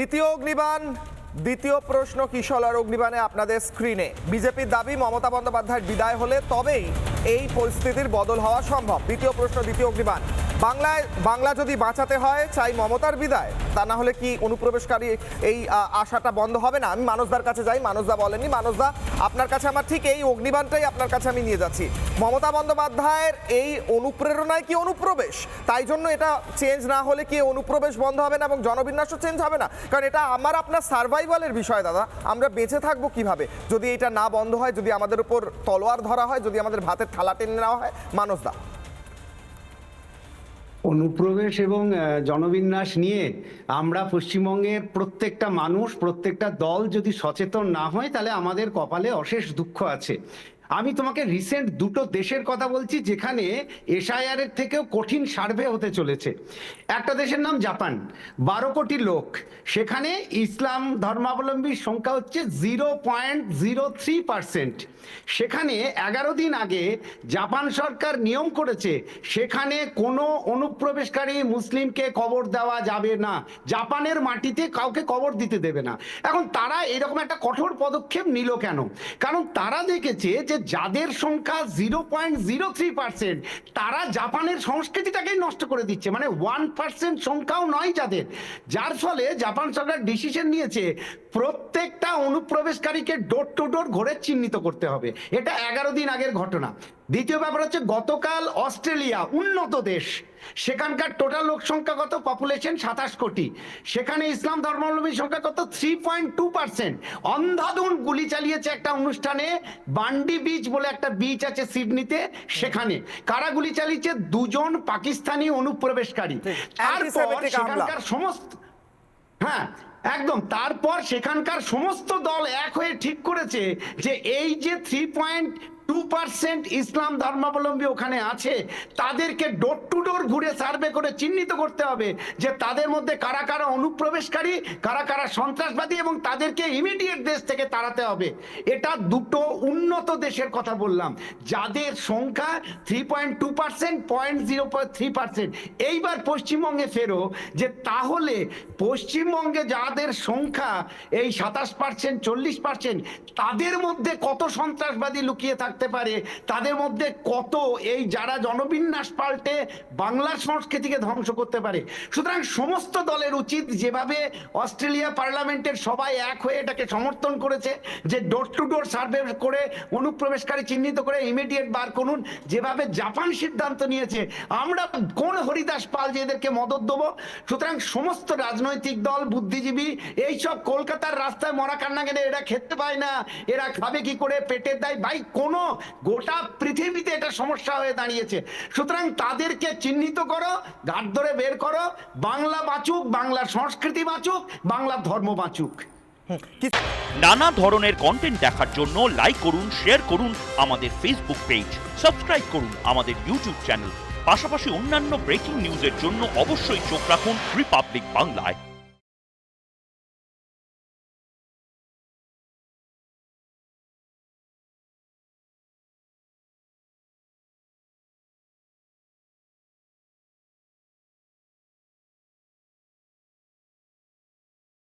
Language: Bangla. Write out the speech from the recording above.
দ্বিতীয় অগ্নিবাণ দ্বিতীয় প্রশ্ন কিশোর অগ্নিবাণে আপনাদের স্ক্রিনে বিজেপির দাবি মমতা বন্দ্যোপাধ্যায়ের বিদায় হলে তবেই এই পরিস্থিতির বদল হওয়া সম্ভব। দ্বিতীয় প্রশ্ন দ্বিতীয় অগ্নিবাণ, বাংলা যদি বাঁচাতে হয় চাই মমতার বিদায়, তা না হলে কি অনুপ্রবেশকারী এই আশাটা বন্ধ হবে না? আমি মানসদার কাছে যাই, মানসদা বলেননি। মানসদা, আপনার কাছে আমার ঠিক এই অগ্নিবাণটাই আপনার কাছে আমি নিয়ে যাচ্ছি। মমতা বন্দ্যোপাধ্যায়ের এই অনুপ্রেরণায় কি অনুপ্রবেশ, তাই জন্য এটা চেঞ্জ না হলে কি অনুপ্রবেশ বন্ধ হবে না এবং জনবিন্যাসও চেঞ্জ হবে না? কারণ এটা আমার আপনার সার্ভাইভালের বিষয় দাদা, আমরা বেঁচে থাকবো কিভাবে যদি এটা না বন্ধ হয়, যদি আমাদের উপর তলোয়ার ধরা হয়, যদি আমাদের ভাতের থালা টেনে নেওয়া হয়? মানসদা, অনুপ্রবেশ এবং জনবিন্যাস নিয়ে আমরা পশ্চিমবঙ্গের প্রত্যেকটা মানুষ, প্রত্যেকটা দল যদি সচেতন না হয় তাহলে আমাদের কপালে অশেষ দুঃখ আছে। আমি তোমাকে রিসেন্ট দুটো দেশের কথা বলছি যেখানে এসআইআর এর থেকেও কঠিন সার্ভে হতে চলেছে। একটা দেশের নাম জাপান, 12 কোটি লোক, সেখানে ইসলাম ধর্মাবলম্বীর সংখ্যা হচ্ছে 0.03%। সেখানে 11 দিন আগে জাপান সরকার নিয়ম করেছে সেখানে কোনো অনুপ্রবেশকারী মুসলিমকে কবর দেওয়া যাবে না, জাপানের মাটিতে কাউকে কবর দিতে দেবে না। এখন তারা এরকম একটা কঠোর পদক্ষেপ নিল কেন? কারণ তারা দেখেছে যে যাদের সংখ্যা 0.03% তারা জাপানের সংস্কৃতিটাকেই নষ্ট করে দিচ্ছে, মানে 1% সংখ্যাও নয় যাদের, যার ফলে জাপান সরকার ডিসিশন নিয়েছে প্রত্যেকটা অনুপ্রবেশকারীকে ডোর টু ডোর ঘরে চিহ্নিত করতে হবে। এটা 11 দিন আগের ঘটনা। দ্বিতীয় ব্যাপার হচ্ছে গতকাল অস্ট্রেলিয়া, উন্নত দেশ, সেখানকার টোটাল লোক সংখ্যা কত? পপুলেশন 27 কোটি, সেখানে ইসলাম ধর্মাবলম্বী সংখ্যা কত? 3.2%। অন্ধাধুন গুলি চালিয়েছে একটা অনুষ্ঠানে, বান্ডি বিচ বলে একটা বিচ আছে সিডনিতে, সেখানে কারা গুলি চালিয়েছে? দুজন পাকিস্তানি অনুপ্রবেশকারী। তারপর সেখানকার সমস্ত, হ্যাঁ একদম, তারপর সেখানকার সমস্ত দল এক হয়ে ঠিক করেছে যে এই যে 3.2% ইসলাম ধর্মাবলম্বী ওখানে আছে তাদেরকে ডোর টু ডোর ঘুরে সার্ভে করে চিহ্নিত করতে হবে যে তাদের মধ্যে কারা কারা অনুপ্রবেশকারী, কারা কারা সন্ত্রাসবাদী, এবং তাদেরকে ইমিডিয়েট দেশ থেকে তাড়াতে হবে। এটা দুটো উন্নত দেশের কথা বললাম যাদের সংখ্যা 3.2%, 0.3%। এইবার পশ্চিমবঙ্গে ফেরো, যে তাহলে পশ্চিমবঙ্গে যাদের সংখ্যা এই 27%, 40%, তাদের মধ্যে কত সন্ত্রাসবাদী লুকিয়ে থাকতে পারে, তাদের মধ্যে কত এই যারা জনবিন্যাস পাল্টে বাংলার সংস্কৃতিকে ধ্বংস করতে পারে। সুতরাং সমস্ত দলের উচিত, যেভাবে অস্ট্রেলিয়া পার্লামেন্টের সবাই এক হয়ে এটাকে সমর্থন করেছে যে ডোর টু ডোর সার্ভে করে অনুপ্রবেশকারী চিহ্নিত করে ইমিডিয়েট বার করুন, যেভাবে জাপান সিদ্ধান্ত নিয়েছে, আমরা কোন হরিদাস পাল যে এদেরকে মদত দেবো? সুতরাং সমস্ত রাজনৈতিক দল, বুদ্ধিজীবী, এইসব কলকাতার রাস্তায় মরা কান্না কেটে এরা খেতে পায় না, এরা খাবে কি করে, পেটের দায়, ভাই কোন গোটা পৃথিবীতে এটা সমস্যা হয়ে দাঁড়িয়েছে। সুতরাং তাদেরকে চিহ্নিত করো, ঘাট ধরে বের করো, বাংলা বাঁচুক, বাংলার সংস্কৃতি বাঁচুক, বাংলার ধর্ম বাঁচুক। নানা ধরনের কন্টেন্ট দেখার জন্য লাইক করুন, শেয়ার করুন আমাদের ফেসবুক পেজ, সাবস্ক্রাইব করুন আমাদের ইউটিউব চ্যানেল। পাশাপাশি অন্যান্য ব্রেকিং নিউজের জন্য অবশ্যই চোখ রাখুন রিপাবলিক বাংলায়।